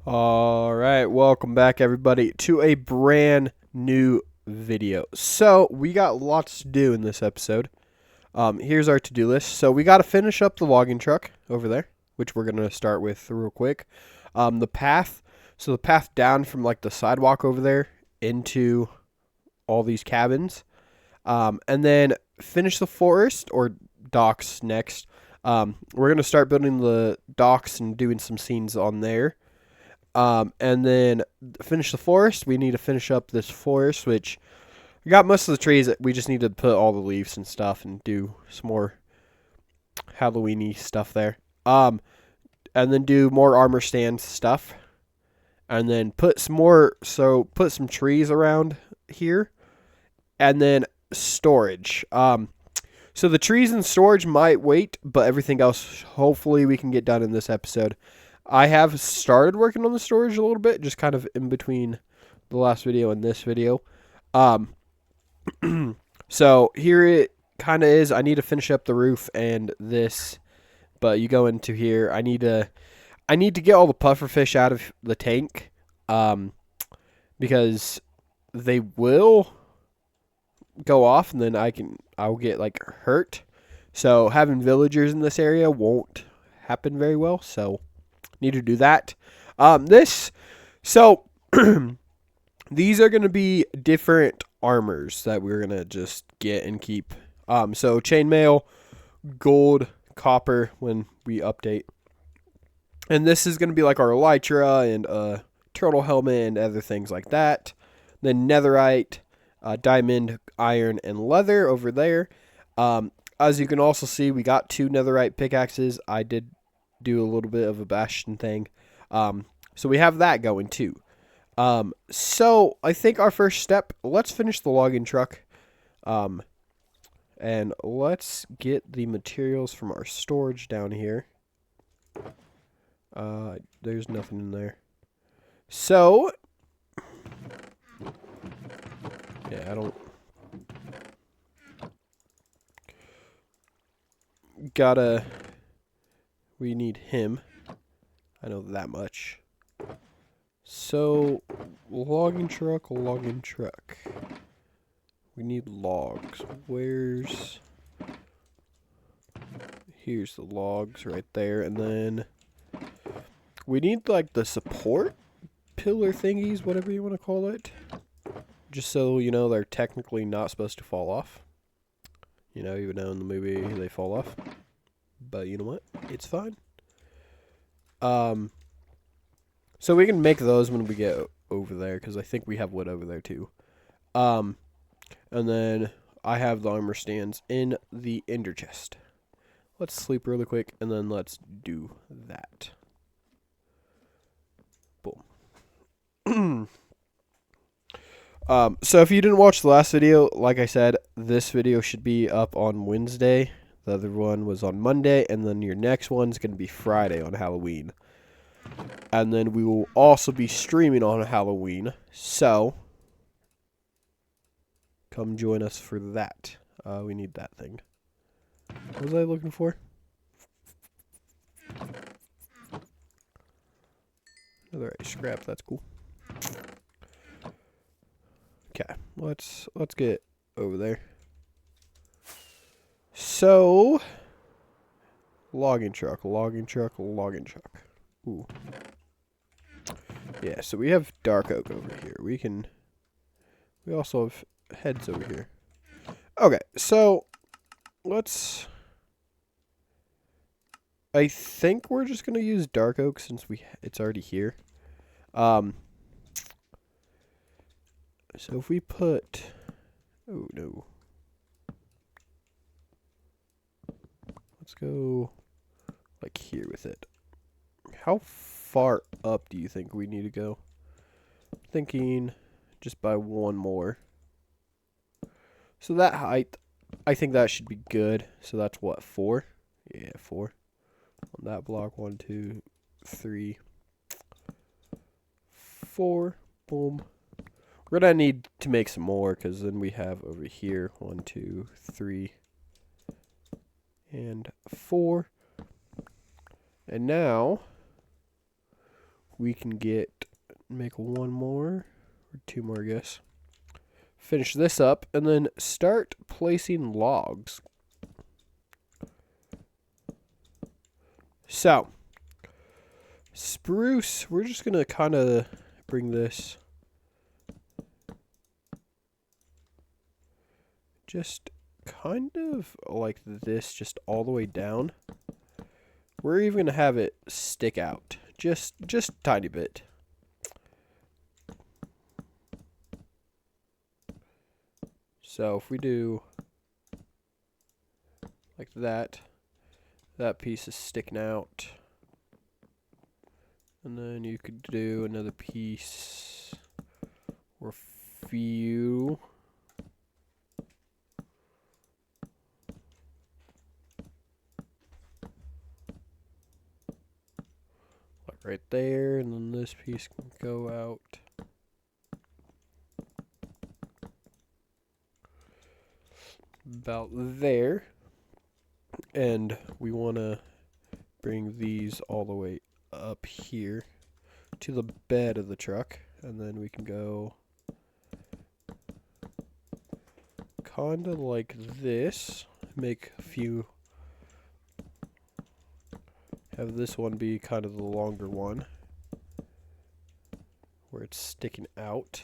All right, welcome back everybody to a brand new video. So we got lots to do in this episode. Here's our to-do list. So we got to finish up the logging truck over there, which we're gonna start with real quick. The path. So the path down from like the sidewalk over there into all these cabins, and then finish the forest or docks next. We're gonna start building the docks and doing some scenes on there. And then finish the forest. We need to finish up this forest, which we got most of the trees. We just need to put all the leaves and stuff and do some more Halloweeny stuff there. And then do more armor stand stuff. And then put some trees around here. And then storage. So the trees and storage might wait, but everything else, hopefully, we can get done in this episode. I have started working on the storage a little bit, just kind of in between the last video and this video. So here it kind of is. I need to finish up the roof and this, but you go into here. I need to get all the pufferfish out of the tank, because they will go off, and then I'll get like hurt. So having villagers in this area won't happen very well. So need to do that. So these are going to be different armors that we're going to just get and keep. So chainmail, gold, copper when we update. And this is going to be like our elytra and turtle helmet and other things like that. Then netherite, diamond, iron, and leather over there. As you can also see, we got 2 netherite pickaxes. I did do a little bit of a bastion thing. So we have that going too. So I think our first step, let's finish the logging truck. And let's get the materials from our storage down here. There's nothing in there. So, yeah, we need him. I know that much. So, logging truck. We need logs. Here's the logs right there. And then we need like the support pillar thingies, whatever you want to call it. Just so you know they're technically not supposed to fall off. You know, even though in the movie they fall off. But you know what? It's fine. So we can make those when we get over there, because I think we have wood over there too. And then I have the armor stands in the ender chest. Let's sleep really quick, and then let's do that. Boom. So if you didn't watch the last video, like I said, this video should be up on Wednesday. The other one was on Monday, and then your next one's going to be Friday on Halloween. And then we will also be streaming on Halloween, so come join us for that. We need that thing. What was I looking for? Another scrap, that's cool. Okay, let's get over there. So, logging truck. Ooh. Yeah, so we have dark oak over here. We also have heads over here. Okay, so I think we're just gonna use dark oak since it's already here. So if we put, oh no, let's go like here with it. How far up do you think we need to go? I'm thinking just by one more. So that height, I think that should be good. So that's what, 4? Yeah, 4. On that block, 1, 2, 3, 4. Boom. We're going to need to make some more, because then we have over here 1, 2, 3, and 4. And now we can make one more, or two more, I guess. Finish this up, and then start placing logs. So, spruce, we're just going to kind of bring this just kind of like this, just all the way down. We're even going to have it stick out, just a tiny bit. So if we do like that, that piece is sticking out. And then you could do another piece or few. Like right there, and then this piece can go out. About there. And we want to bring these all the way up here to the bed of the truck, and then we can go kind of like this, make a few, have this one be kind of the longer one where it's sticking out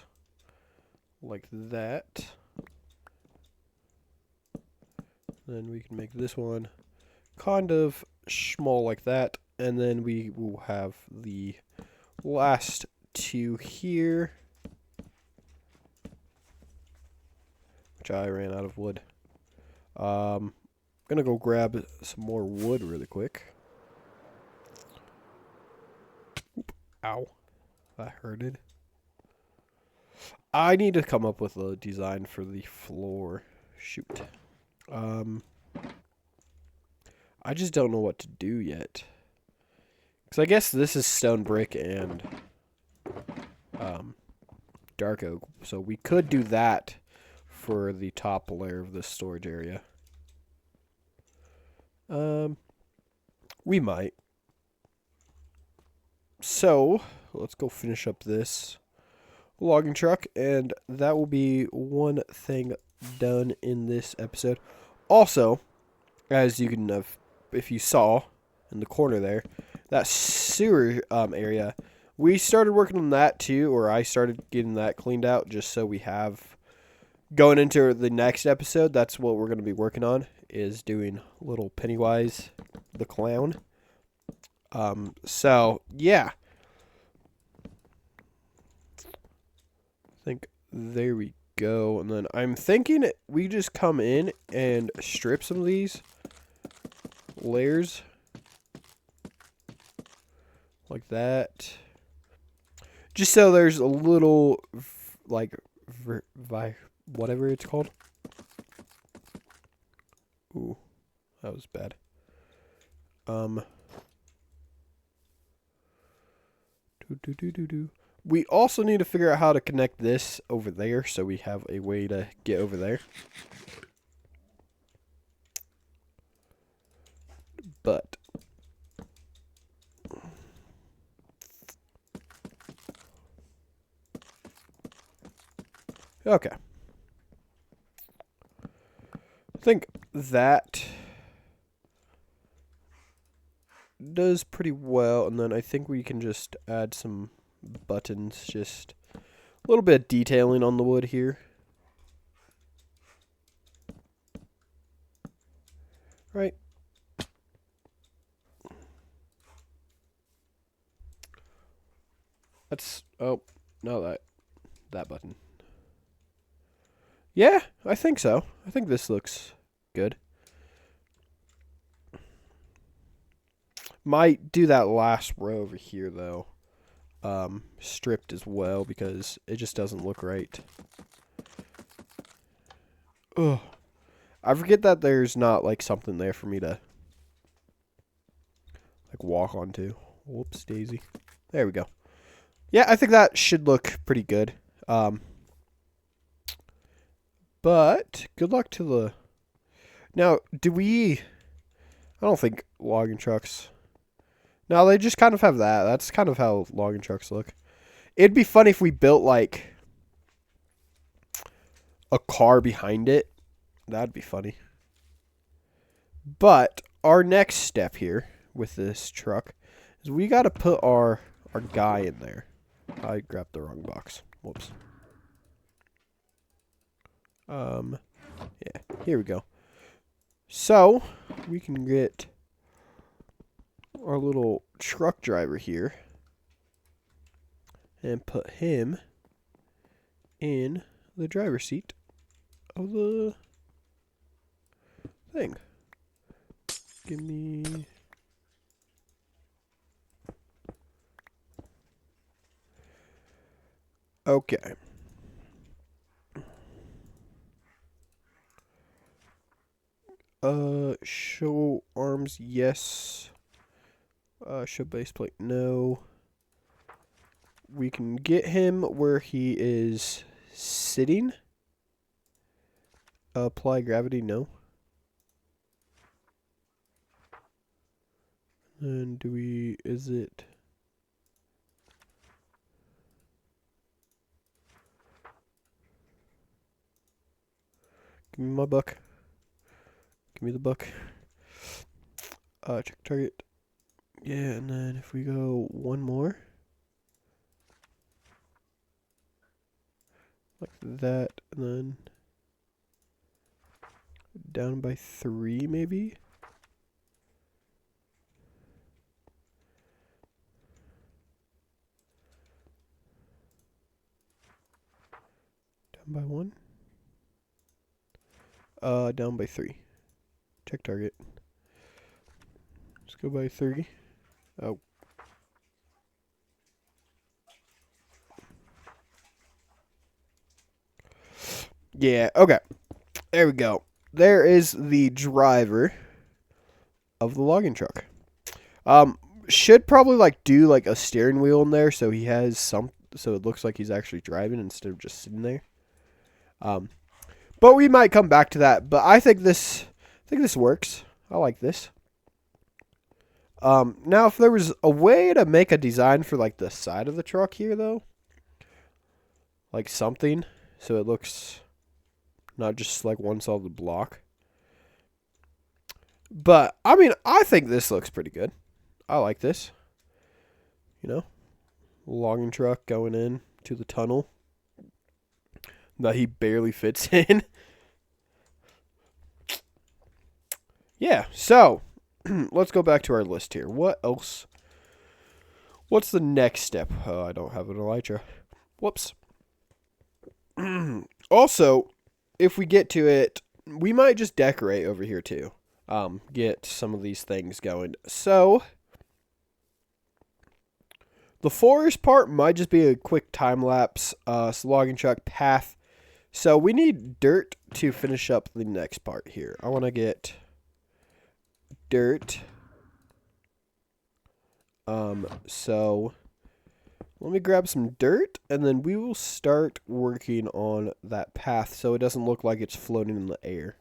like that. Then we can make this one kind of small like that, and then we will have the last two here, which I ran out of wood. Gonna go grab some more wood really quick. Oop, ow, that hurted. I need to come up with a design for the floor. Shoot. I just don't know what to do yet. Because I guess this is stone brick and dark oak. So we could do that for the top layer of this storage area. We might. So, let's go finish up this logging truck, and that will be one thing done in this episode. Also, as you can have, if you saw in the corner there, that sewer area, we started working on that too, or I started getting that cleaned out just so we have, going into the next episode, that's what we're going to be working on, is doing little Pennywise the clown. So, yeah. I think there we go. And then I'm thinking we just come in and strip some of these layers like that, just so there's a little like whatever it's called. Ooh, that was bad. We also need to figure out how to connect this over there, so we have a way to get over there. But okay, I think that does pretty well, and then I think we can just add some buttons, just a little bit of detailing on the wood here. Right. That's, oh, no, that button. Yeah, I think so. I think this looks good. Might do that last row over here, though. Stripped as well, because it just doesn't look right. Ugh. I forget that there's not, like, something there for me to, like, walk onto. Whoops, daisy. There we go. Yeah, I think that should look pretty good. But good luck to the... Now, do we... I don't think logging trucks No, they just kind of have that. That's kind of how logging trucks look. It'd be funny if we built, like, a car behind it. That'd be funny. But our next step here with this truck is we got to put our guy in there. I grabbed the wrong box. Whoops. Yeah, here we go. So, we can get our little truck driver here and put him in the driver's seat of the thing. Give me... Okay. Show arms, yes. Show base plate, no. We can get him where he is sitting. Apply gravity, no. And do we, is it... Give me my book. Give me the book. Check target. Yeah, and then if we go one more. Like that, and then down by 3 maybe? Down by 1? Down by 3. Check target. Let's go by 3. Oh. Yeah, okay. There we go. There is the driver of the logging truck. Should probably like do like a steering wheel in there so he has some, so it looks like he's actually driving instead of just sitting there. But we might come back to that. But I think this works. I like this. Now if there was a way to make a design for like the side of the truck here though, like something so it looks not just like one solid block. But I mean, I think this looks pretty good. I like this. You know, logging truck going in to the tunnel that he barely fits in. Yeah, so let's go back to our list here. What else? What's the next step? Oh, I don't have an elytra. Whoops. Also, if we get to it, we might just decorate over here too. Get some of these things going. So, the forest part might just be a quick time lapse. Logging truck path. So we need dirt to finish up the next part here. I want to get dirt. So let me grab some dirt and then we will start working on that path so it doesn't look like it's floating in the air.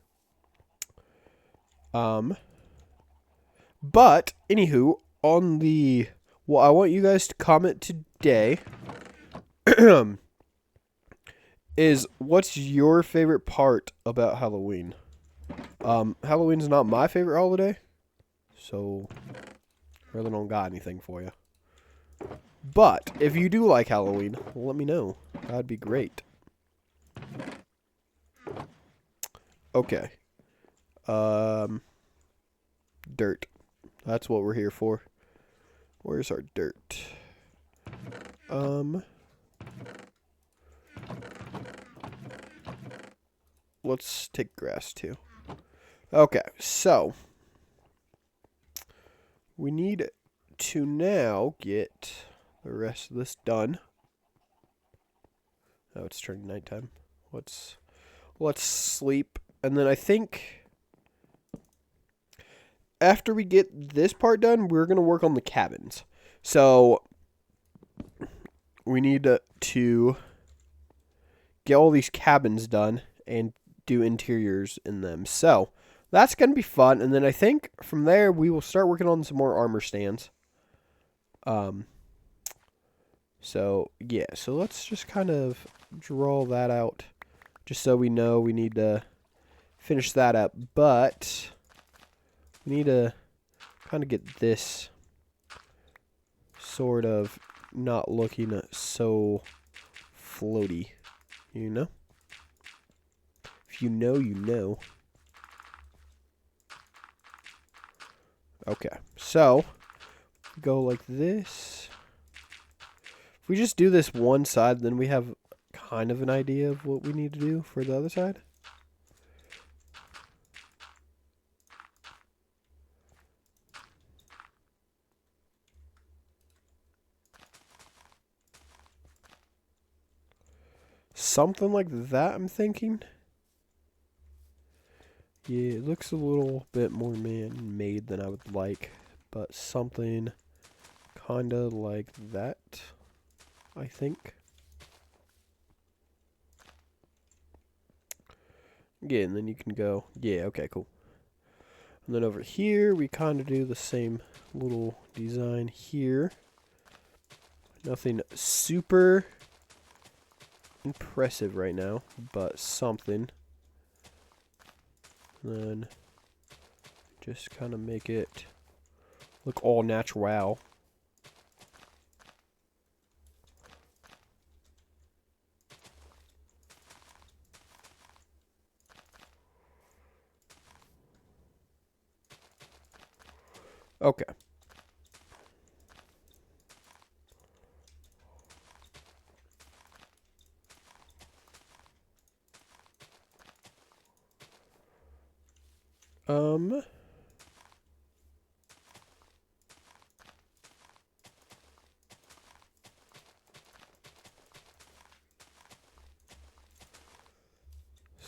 But anywho, on the, what I want you guys to comment today is what's your favorite part about Halloween? Halloween's not my favorite holiday, so I really don't got anything for you. But if you do like Halloween, let me know. That'd be great. Okay. Dirt. That's what we're here for. Where's our dirt? Let's take grass too. Okay, so we need to now get the rest of this done. Oh, it's turning nighttime. Let's sleep, and then I think after we get this part done, we're gonna work on the cabins. So we need to get all these cabins done and do interiors in them. So that's going to be fun. And then I think from there we will start working on some more armor stands. So yeah, so let's just kind of draw that out, just so we know we need to finish that up. But we need to kind of get this sort of not looking so floaty, you know? If you know, you know. Okay, so go like this. If we just do this one side, then we have kind of an idea of what we need to do for the other side. Something like that, I'm thinking. Yeah, it looks a little bit more man-made than I would like, but something kind of like that, I think. Yeah, and then you can go, yeah, okay, cool. And then over here, we kind of do the same little design here. Nothing super impressive right now, but something. Then just kind of make it look all natural. Okay.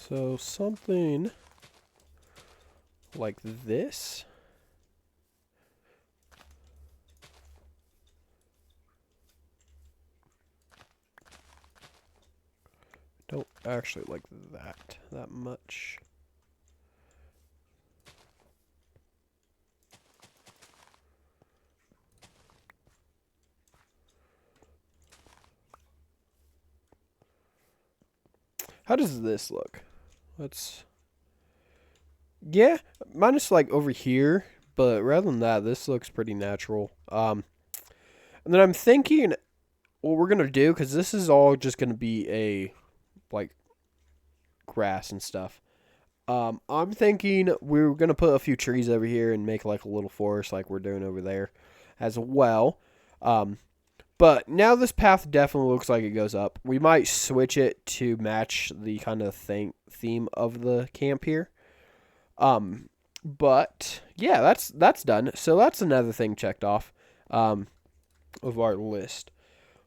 So something like this. Don't actually like that much. How does this look? Yeah, mine is like over here, but rather than that, this looks pretty natural. And then I'm thinking what we're gonna do, because this is all just gonna be a like grass and stuff. I'm thinking we're gonna put a few trees over here and make like a little forest like we're doing over there as well. But now this path definitely looks like it goes up. We might switch it to match the kind of theme of the camp here. But yeah, that's done. So that's another thing checked off of our list.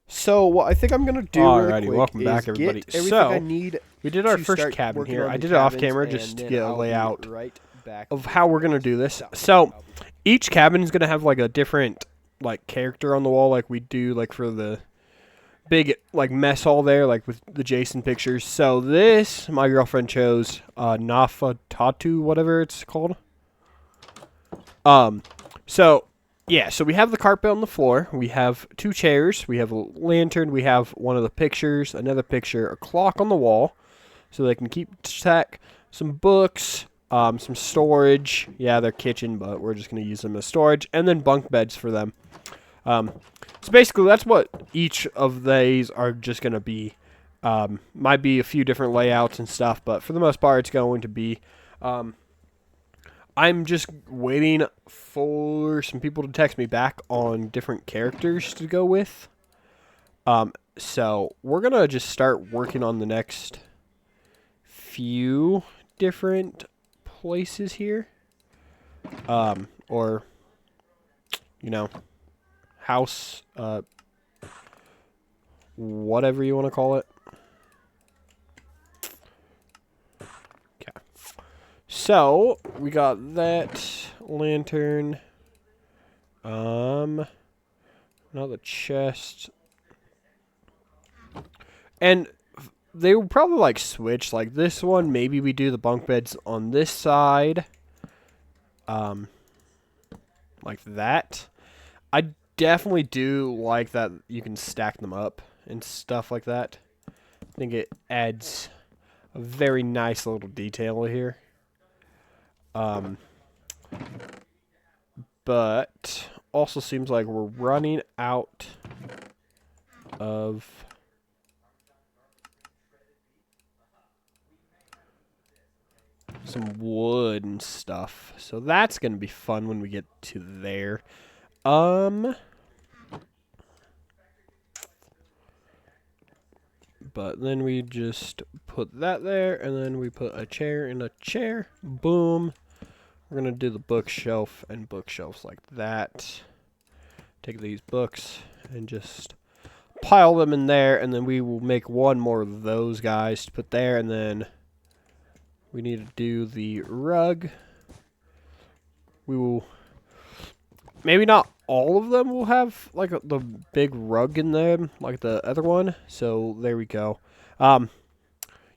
So what I think I'm gonna do really quick welcome back, is everybody. Get everything So I need we did our to first start cabin working here. on I the did it off cabins, camera and just to then get a I'll be layout right back of with how you we're gonna guys. do this. So each cabin is gonna have like a different like character on the wall, like we do like for the big like mess hall there, like with the Jason pictures. So this my girlfriend chose Nafa Tatu, whatever it's called. So yeah, so we have the carpet on the floor. We have two chairs. We have a lantern. We have one of the pictures, another picture, a clock on the wall, so they can keep track. Some books, some storage. Yeah, their kitchen, but we're just gonna use them as storage, and then bunk beds for them. So basically, that's what each of these are just gonna be. Might be a few different layouts and stuff, but for the most part, it's going to be. I'm just waiting for some people to text me back on different characters to go with. So we're going to just start working on the next few different places here. Or, you know, house, whatever you want to call it. So, we got that lantern. Not the chest. And they will probably like switch. Like this one, maybe we do the bunk beds on this side. Like that. I definitely do like that you can stack them up and stuff like that. I think it adds a very nice little detail here. But also seems like we're running out of some wood and stuff. So that's going to be fun when we get to there. But then we just put that there, and then we put a chair and a chair. Boom. We're going to do the bookshelf and bookshelves like that. Take these books and just pile them in there, and then we will make one more of those guys to put there, and then we need to do the rug. We will, maybe not all of them will have like the big rug in them like the other one. So there we go.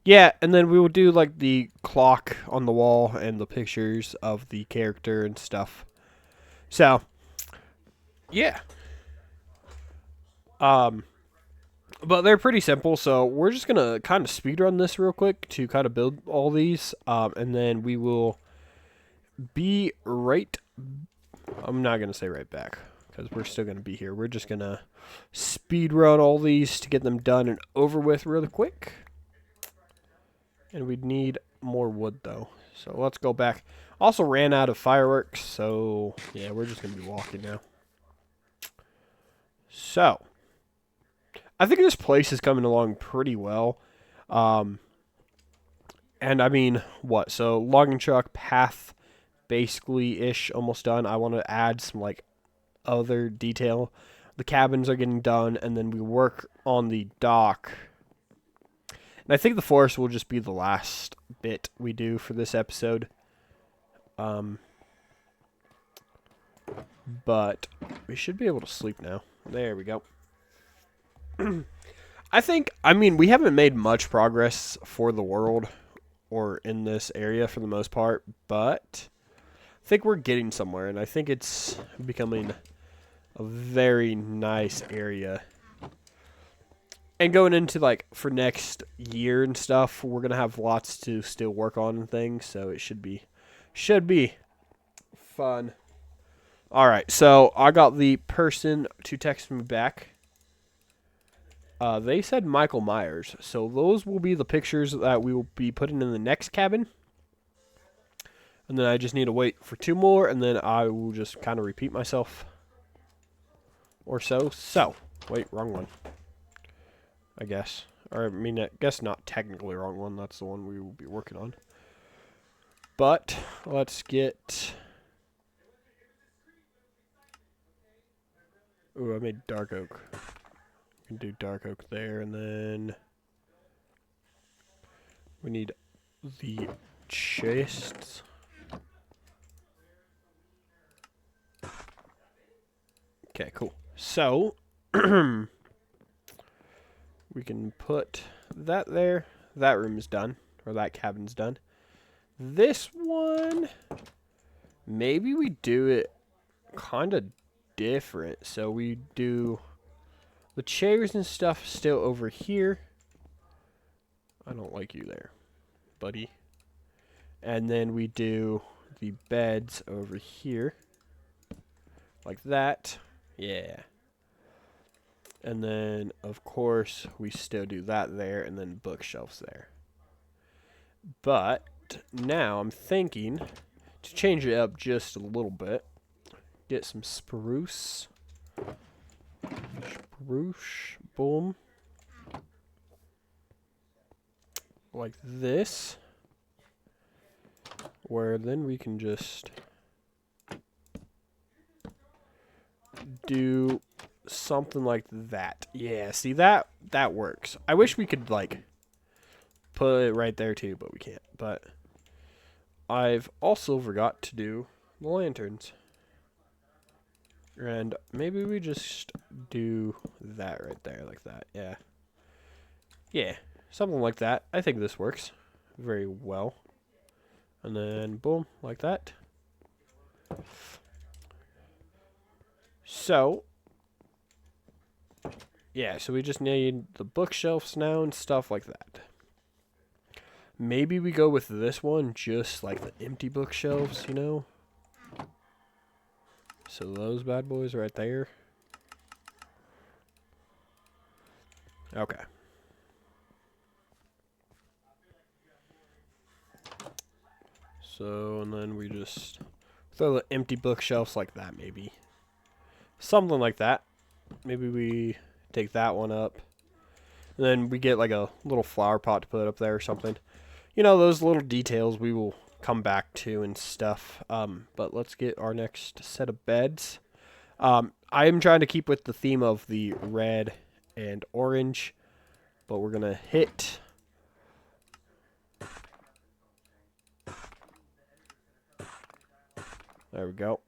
Yeah, and then we will do like the clock on the wall and the pictures of the character and stuff. So yeah. But they're pretty simple, so we're just gonna kind of speedrun this real quick to kind of build all these, and then we will be right. I'm not gonna say right back because we're still gonna be here. We're just gonna speedrun all these to get them done and over with really quick. And we need more wood though, so let's go back. Also ran out of fireworks, so yeah, we're just gonna be walking now. So I think this place is coming along pretty well. And I mean, what? So logging truck path basically ish almost done. I want to add some like other detail. The cabins are getting done, and then we work on the dock. And I think the forest will just be the last bit we do for this episode. But we should be able to sleep now. There we go. I mean, we haven't made much progress for the world or in this area for the most part, but I think we're getting somewhere, and I think it's becoming a very nice area. And going into, like, for next year and stuff, we're going to have lots to still work on and things, so it should be fun. All right, so I got the person to text me back. They said Michael Myers, so those will be the pictures that we will be putting in the next cabin. And then I just need to wait for 2 more, and then I will just kind of repeat myself. Or so. So, wait, wrong one. I guess. Or, I mean, I guess not technically wrong one. That's the one we will be working on. But, let's get... Ooh, I made dark oak. We can do dark oak there, and then... we need the chests. Okay, cool. So, we can put that there. That room is done, or that cabin's done. This one, maybe we do it kind of different. So we do the chairs and stuff still over here. I don't like you there, buddy. And then we do the beds over here. Like that. Yeah. And then, of course, we still do that there, and then bookshelves there. But now I'm thinking to change it up just a little bit. Get some spruce. Spruce. Boom. Like this. Where then we can just do something like that. Yeah, see that works. I wish we could like put it right there too, but we can't. But I've also forgot to do the lanterns. And maybe we just do that right there like that. Yeah. Yeah, something like that. I think this works very well. And then boom, like that. So, Yeah, so we just need the bookshelves now and stuff like that. Maybe we go with this one, just like the empty bookshelves, you know? So those bad boys right there. Okay. So, and then we just throw the empty bookshelves like that, maybe. Something like that. Maybe we take that one up. And then we get like a little flower pot to put up there or something. You know, those little details we will come back to and stuff. But let's get our next set of beds. I am trying to keep with the theme of the red and orange. But we're going to hit... There we go.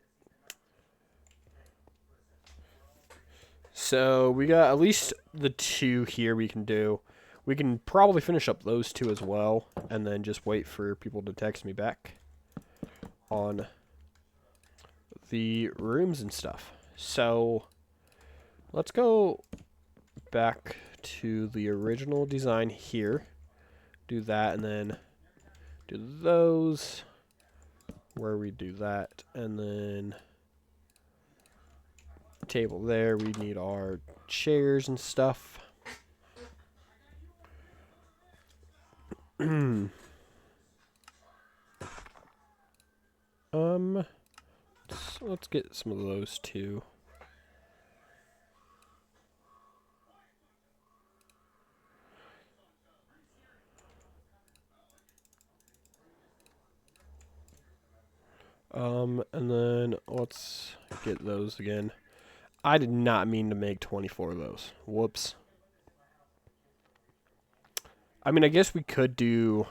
So we got at least the two here we can do. We can probably finish up those two as well, and then just wait for people to text me back on the rooms and stuff. So let's go back to the original design here. Do that, and then do those where we do that, and then table there. We need our chairs and stuff. Let's get some of those too. And then let's get those again. I did not mean to make 24 of those. Whoops. I mean, I guess we could do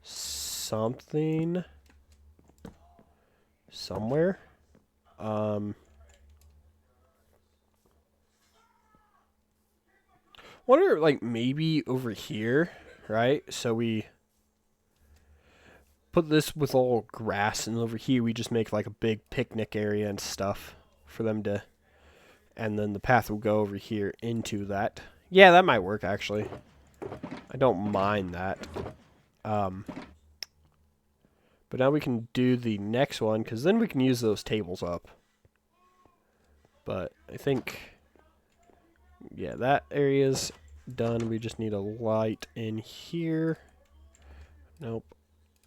something somewhere. Wonder, like, maybe over here, right? So we put this with all grass, and over here we just make like a big picnic area and stuff for them to, and then the path will go over here into that. Yeah, that might work actually. I don't mind that. But now we can do the next one, because then we can use those tables up. But I think, yeah, that area's done. We just need a light in here. Nope.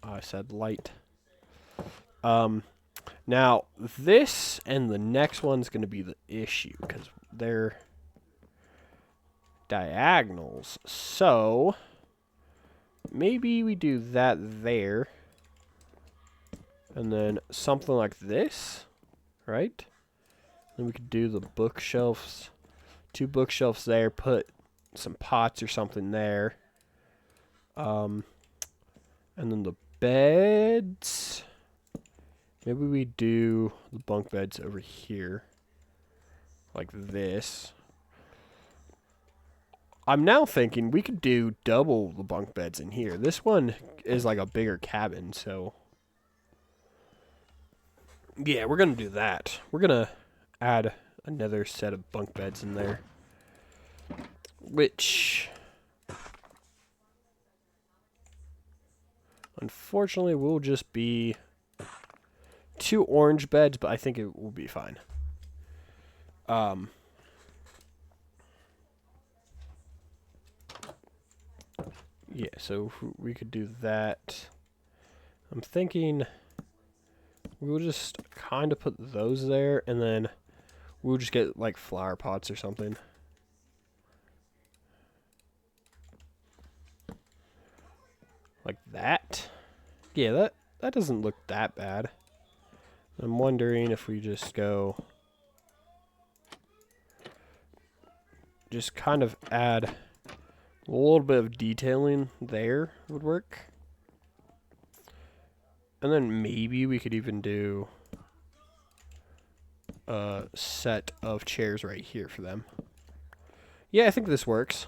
I said light. Now, this and the next one's going to be the issue, because they're diagonals. So, maybe we do that there. And then something like this, right? Then we could do the bookshelves. 2 bookshelves there, put some pots or something there. And then the beds. Maybe we do the bunk beds over here. Like this. I'm now thinking we could do double the bunk beds in here. This one is like a bigger cabin, so... Yeah, we're going to do that. We're going to add another set of bunk beds in there. Which... unfortunately will just be 2 orange beds, but I think it will be fine. Yeah, so we could do that. I'm thinking we'll just kind of put those there, and then we'll just get like flower pots or something. Like that. Yeah, that doesn't look that bad. I'm wondering if we just go... just kind of add a little bit of detailing there would work. And then maybe we could even do a set of chairs right here for them. Yeah, I think this works.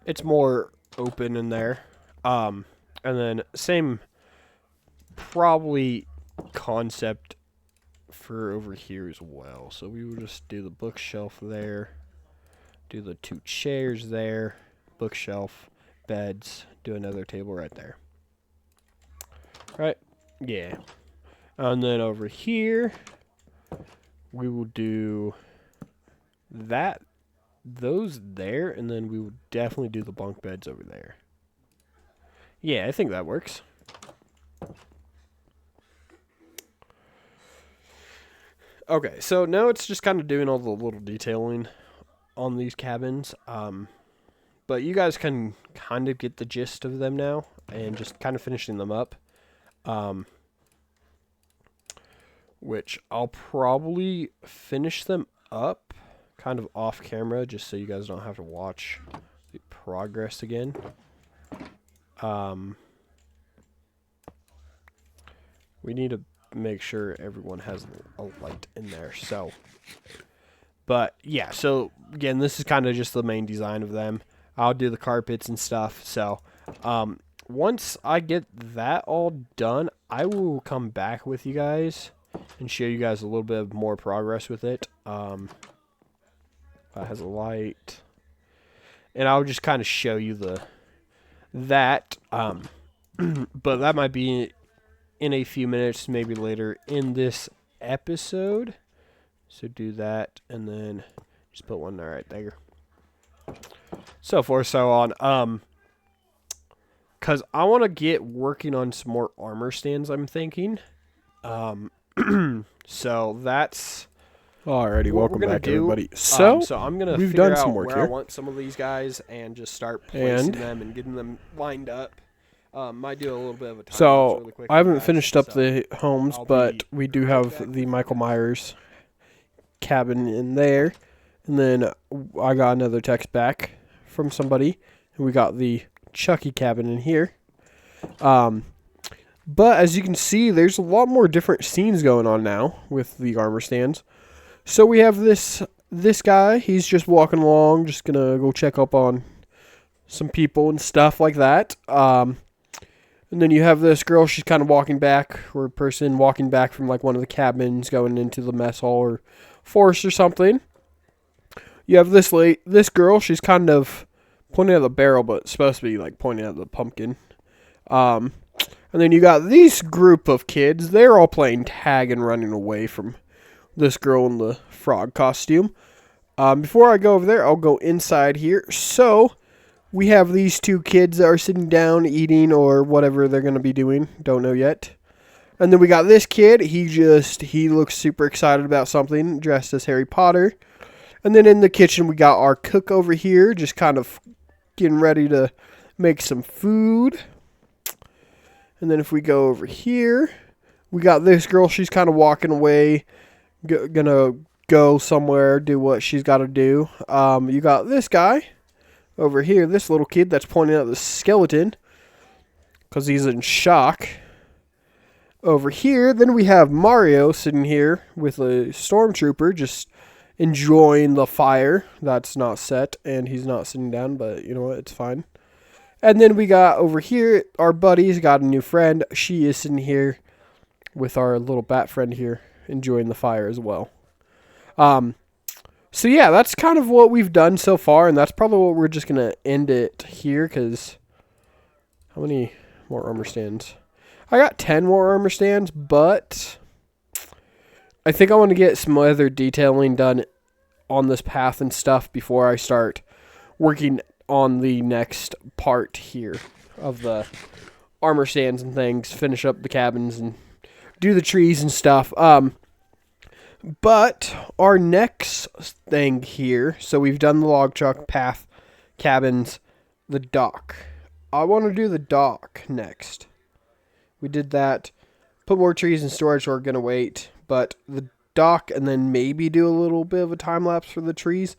It's more open in there. And then same probably concept for over here as well. So we will just do the bookshelf there, do the 2 chairs there, bookshelf, beds, do another table right there. Right? Yeah. And then over here, we will do those there, and then we will definitely do the bunk beds over there. Yeah, I think that works. Okay, so now it's just kind of doing all the little detailing on these cabins. But you guys can kind of get the gist of them now and just kind of finishing them up. Which I'll probably finish them up kind of off camera just so you guys don't have to watch the progress again. We need to make sure everyone has a light in there. So, but yeah, so again, this is kind of just the main design of them. I'll do the carpets and stuff. So, once I get that all done, I will come back with you guys and show you guys a little bit of more progress with it. That has a light, and I'll just kind of show you that. But that might be in a few minutes, maybe later in this episode. So do that, and then just put one right there. So forth, so on. Because I want to get working on some more armor stands, I'm thinking. So that's Alrighty, welcome back, everybody. So I'm gonna we've figure done some out work where here. I want some of these guys and just start placing them and getting them lined up. Might do a little bit of a time So really quick I haven't guys, finished up so the homes, I'll but be we do right have back the with Michael Myers cabin in there, and then I got another text back from somebody, and we got the Chucky cabin in here. But as you can see, there's a lot more different scenes going on now with the armor stands. So we have this guy. He's just walking along, just gonna go check up on some people and stuff like that. And then you have this girl. She's kind of walking back, or a person walking back from like one of the cabins, going into the mess hall or forest or something. You have this girl. She's kind of pointing at the barrel, but it's supposed to be like pointing at the pumpkin. And then you got these group of kids. They're all playing tag and running away from this girl in the frog costume. Before I go over there, I'll go inside here. So we have these 2 kids that are sitting down eating or whatever they're going to be doing. Don't know yet. And then we got this kid. He looks super excited about something, dressed as Harry Potter. And then in the kitchen, we got our cook over here, just kind of getting ready to make some food. And then if we go over here, we got this girl. She's kind of walking away, gonna go somewhere, do what she's got to do. You got this guy over here, this little kid that's pointing at the skeleton because he's in shock. Over here, then we have Mario sitting here with a stormtrooper just enjoying the fire that's not set, and he's not sitting down, but you know what, it's fine. And then we got over here, our buddy's got a new friend. She is sitting here with our little bat friend here, enjoying the fire as well. So yeah, that's kind of what we've done so far, and that's probably what we're just going to end it here, because how many more armor stands? I got 10 more armor stands, but I think I want to get some other detailing done on this path and stuff before I start working on the next part here of the armor stands and things, finish up the cabins and do the trees and stuff. But our next thing here, so we've done the log truck, path, cabins, the dock. I want to do the dock next. We did that. Put more trees in storage, we're going to wait. But the dock, and then maybe do a little bit of a time lapse for the trees.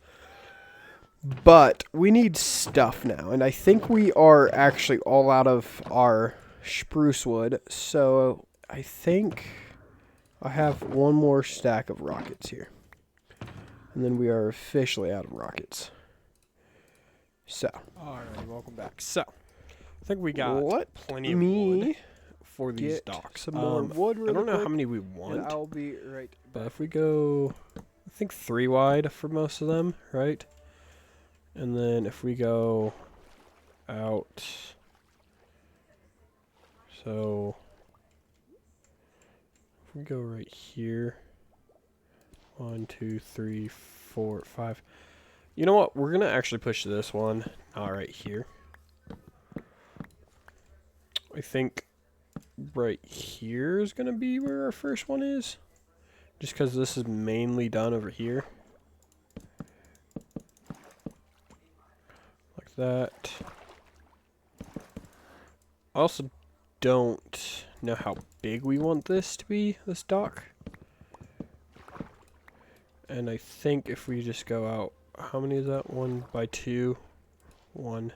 But we need stuff now, and I think we are actually all out of our spruce wood. So I think I have one more stack of rockets here. And then we are officially out of rockets. So. Alright, welcome back. So, I think we got plenty of wood for these docks. Some more wood really I don't know quick, how many we want. and I'll be right But if we go, I think 3 wide for most of them, right? And then if we go out, so if we go right here, 1, 2, 3, 4, 5. You know what? We're gonna actually push this one right here. I think right here is gonna be where our first one is, just because this is mainly done over here, like that. I also don't know how big we want this to be, this dock. And I think if we just go out, how many is that? 1 by 2. 1,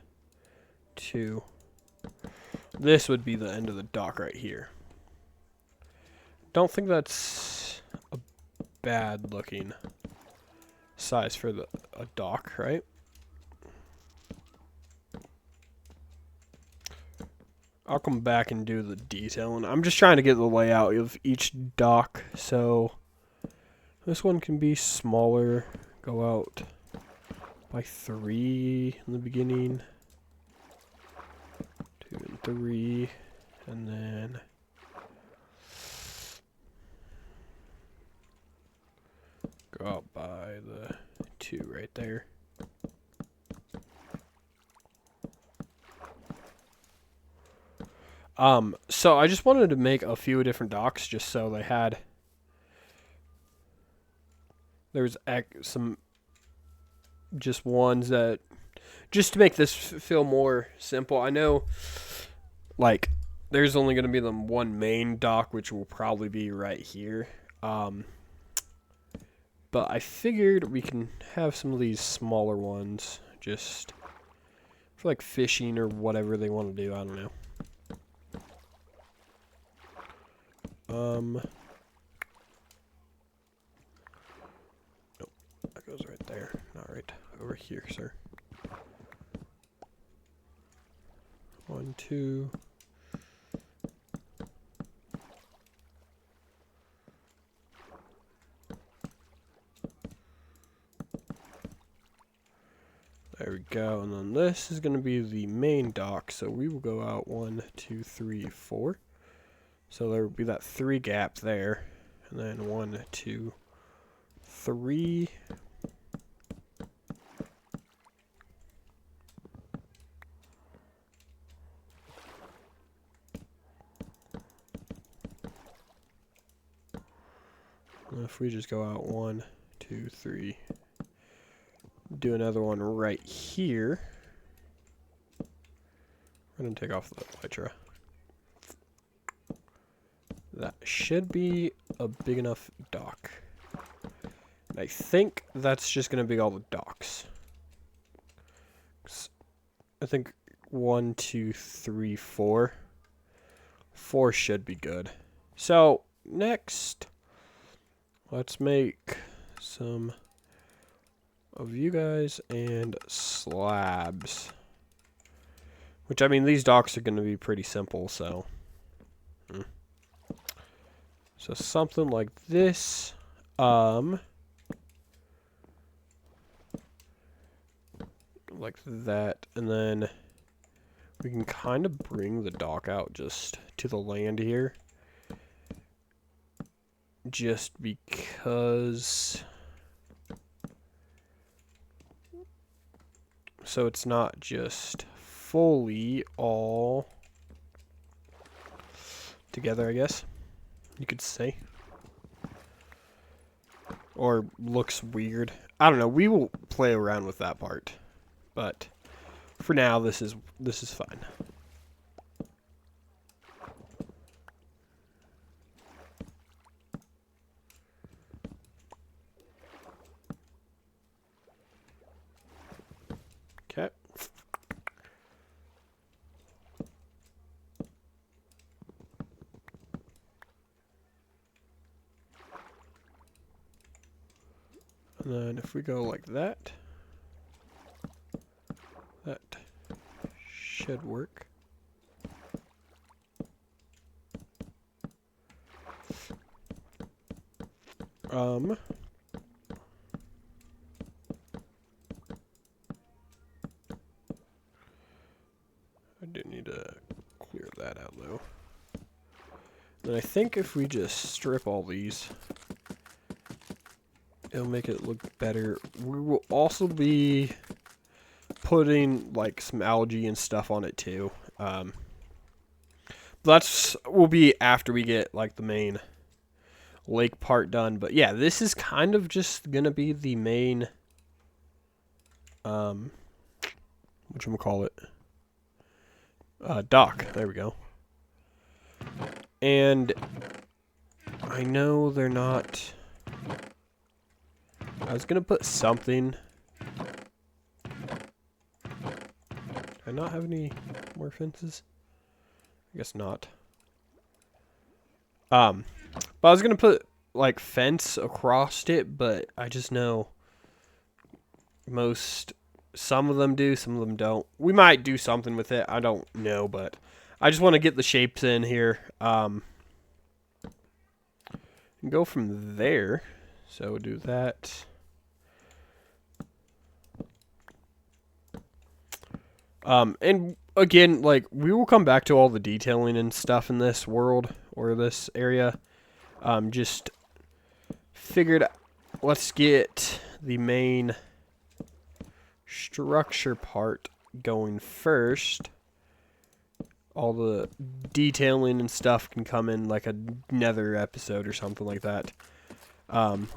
2. This would be the end of the dock right here. Don't think that's a bad looking size for a dock, right? I'll come back and do the detailing. I'm just trying to get the layout of each dock, so this one can be smaller, go out by 3 in the beginning, 2 and 3, and then go out by the 2 right there. So I just wanted to make a few different docks just so they had, there's some just ones that, just to make this feel more simple. I know, like, there's only going to be the one main dock, which will probably be right here. But I figured we can have some of these smaller ones just for like fishing or whatever they want to do. I don't know. Nope, that goes right there. Not right over here, sir. 1, 2. There we go, and then this is going to be the main dock, so we will go out 1, 2, 3, 4. So there will be that 3 gap there, and then 1, 2, 3. And if we just go out 1, 2, 3, do another one right here. I'm going to take off the elytra. That should be a big enough dock. And I think that's just going to be all the docks. I think 1, 2, 3, 4. 4 should be good. So, next, let's make some of you guys and slabs. Which, I mean, these docks are going to be pretty simple, so. So something like this. Like that. And then we can kind of bring the dock out just to the land here. Just because. So it's not just fully all together, I guess you could say. Or looks weird. I don't know. We will play around with that part. But for now, this is fine. Okay. And then if we go like that, that should work. I do need to clear that out though. And I think if we just strip all these, it'll make it look better. We will also be putting like some algae and stuff on it too. That's will be after we get like the main lake part done. But yeah, this is kind of just gonna be the main whatchamacallit, dock. There we go. And I know they're not, I was gonna put something. Do I not have any more fences? I guess not. But I was gonna put like fence across it, but I just know some of them do, some of them don't. We might do something with it. I don't know, but I just want to get the shapes in here. And go from there. So do that. And again, like, we will come back to all the detailing and stuff in this world or this area. Just figured, let's get the main structure part going first. All the detailing and stuff can come in like another episode or something like that. But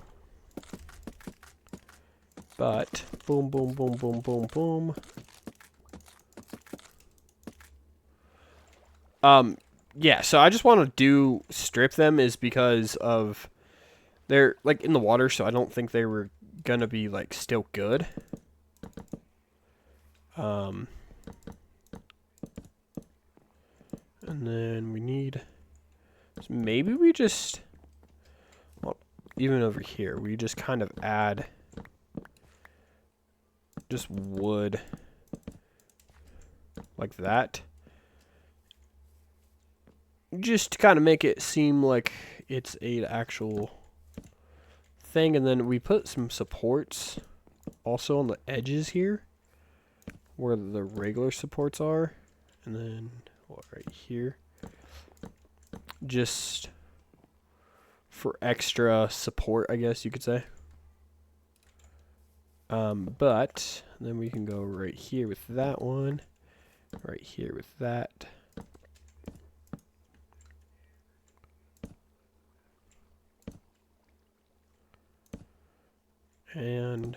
boom, boom, boom, boom, boom, boom. Yeah, so I just want to strip them is because of they're like in the water, so I don't think they were gonna be like still good. And then we need, so maybe we just, well, even over here, we just kind of add just wood like that. Just to kind of make it seem like it's an actual thing. And then we put some supports also on the edges here where the regular supports are. And then right here. Just for extra support, I guess you could say. But then we can go right here with that one. Right here with that. And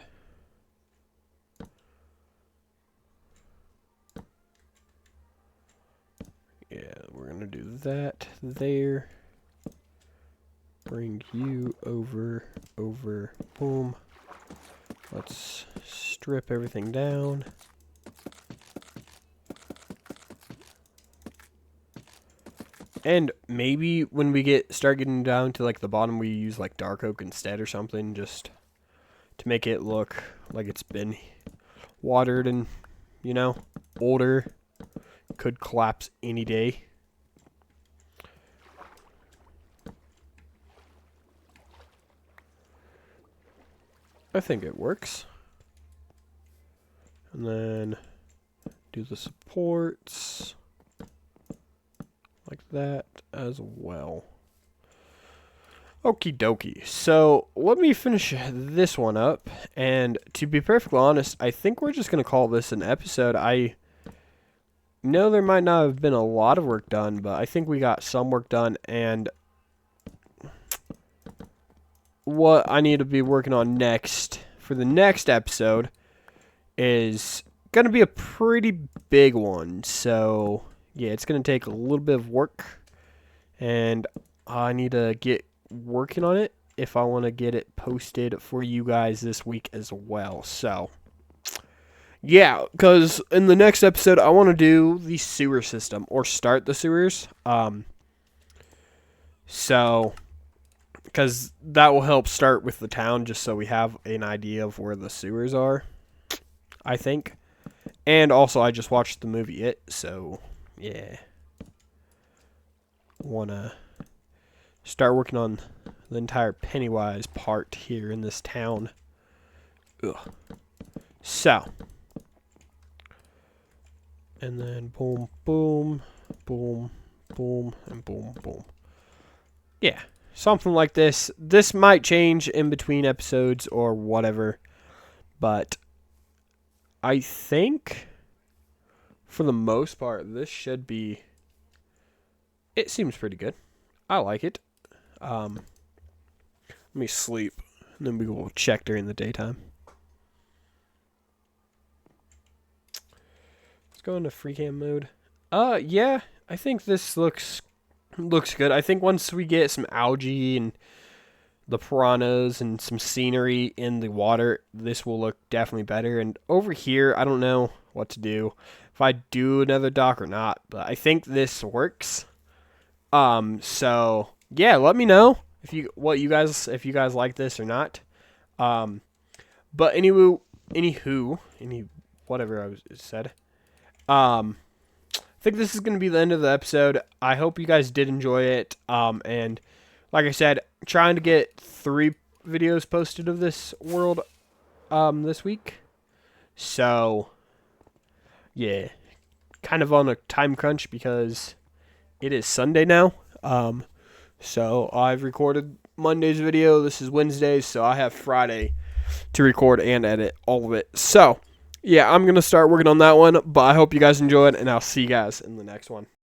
yeah, we're gonna do that there. Bring you over, boom. Let's strip everything down. And maybe when we start getting down to like the bottom, we use like dark oak instead or something, just to make it look like it's been watered and, you know, older. Could collapse any day. I think it works. And then do the supports like that as well. Okie dokie. So let me finish this one up. And to be perfectly honest, I think we're just going to call this an episode. I know there might not have been a lot of work done, but I think we got some work done. And what I need to be working on next for the next episode is going to be a pretty big one. So yeah, it's going to take a little bit of work. And I need to get working on it if I want to get it posted for you guys this week as well. So yeah, because in the next episode I want to do the sewer system or start the sewers. So because that will help start with the town, just so we have an idea of where the sewers are, I think. And also I just watched the movie It, so yeah, wanna start working on the entire Pennywise part here in this town. Ugh. So, and then boom, boom, boom, boom, and boom, boom. Yeah, something like this. This might change in between episodes or whatever, but I think for the most part, this should be, it seems pretty good. I like it. Let me sleep, and then we will check during the daytime. Let's go into free cam mode. Yeah, I think this looks good. I think once we get some algae and the piranhas and some scenery in the water, this will look definitely better. And over here, I don't know what to do, if I do another dock or not, but I think this works. So yeah, let me know if you guys like this or not. But anywho, whatever I said. I think this is going to be the end of the episode. I hope you guys did enjoy it. And like I said, trying to get 3 videos posted of this world this week. So yeah, kind of on a time crunch because it is Sunday now. So I've recorded Monday's video. This is Wednesday's, so I have Friday to record and edit all of it. So yeah, I'm going to start working on that one, but I hope you guys enjoyed, and I'll see you guys in the next one.